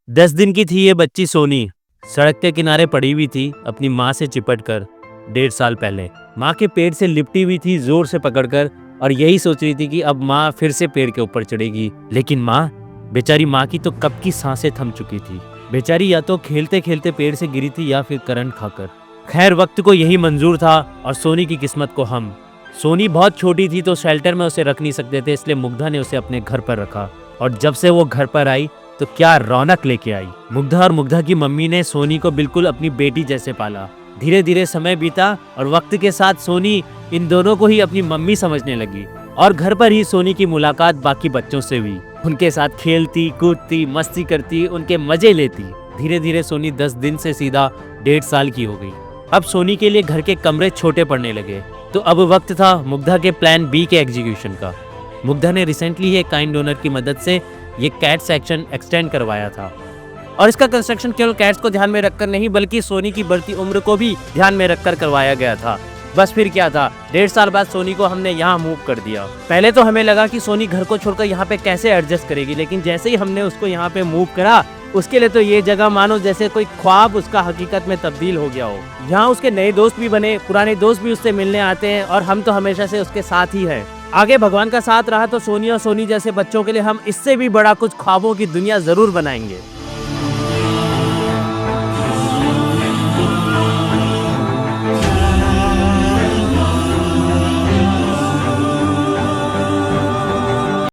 10 दिन की थी ये बच्ची सोनी। सड़क के किनारे पड़ी हुई थी अपनी माँ से चिपट कर 1.5 साल पहले। माँ के पेट से लिपटी हुई थी जोर से पकड़कर और यही सोच रही थी कि अब माँ फिर से पेड़ के ऊपर चढ़ेगी। लेकिन बेचारी माँ की तो कब की सांसें थम चुकी थी। बेचारी या तो खेलते खेलते पेड़ से गिरी थी या फिर करंट खाकर। खैर वक्त को यही मंजूर था और सोनी की किस्मत को हम। सोनी बहुत छोटी थी तो शेल्टर में उसे रख नहीं सकते थे, इसलिए मुग्धा ने उसे अपने घर पर रखा। और जब से वो घर पर आई तो क्या रौनक लेके आई। मुग्धा और मुग्धा की मम्मी ने सोनी को बिल्कुल अपनी बेटी जैसे पाला। धीरे धीरे समय बीता और वक्त के साथ सोनी इन दोनों को ही अपनी मम्मी समझने लगी और घर पर ही सोनी की मुलाकात बाकी बच्चों से हुई। उनके साथ खेलती कूदती मस्ती करती, उनके मजे लेती। धीरे धीरे सोनी 10 दिन से सीधा 1.5 साल की हो गई। अब सोनी के लिए घर के कमरे छोटे पड़ने लगे तो अब वक्त था मुग्धा के प्लान बी के एग्जीक्यूशन का। मुग्धा ने रिसेंटली ही एक काइंड डोनर की मदद से ये कैट सेक्शन एक्सटेंड करवाया था और इसका कंस्ट्रक्शन केवल कैट्स को ध्यान में रखकर नहीं बल्कि सोनी की बढ़ती उम्र को भी ध्यान में रखकर करवाया गया था। बस फिर क्या था, 1.5 साल बाद सोनी को हमने यहाँ मूव कर दिया। पहले तो हमें लगा कि सोनी घर को छोड़कर यहाँ पे कैसे एडजस्ट करेगी, लेकिन जैसे ही हमने उसको यहाँ पे मूव करा उसके लिए तो ये जगह मानो जैसे कोई ख्वाब उसका हकीकत में तब्दील हो गया हो। यहाँ उसके नए दोस्त भी बने, पुराने दोस्त भी उससे मिलने आते हैं और हम तो हमेशा से उसके साथ ही हैं। आगे भगवान का साथ रहा तो सोनी और सोनी जैसे बच्चों के लिए हम इससे भी बड़ा कुछ ख्वाबों की दुनिया जरूर बनाएंगे।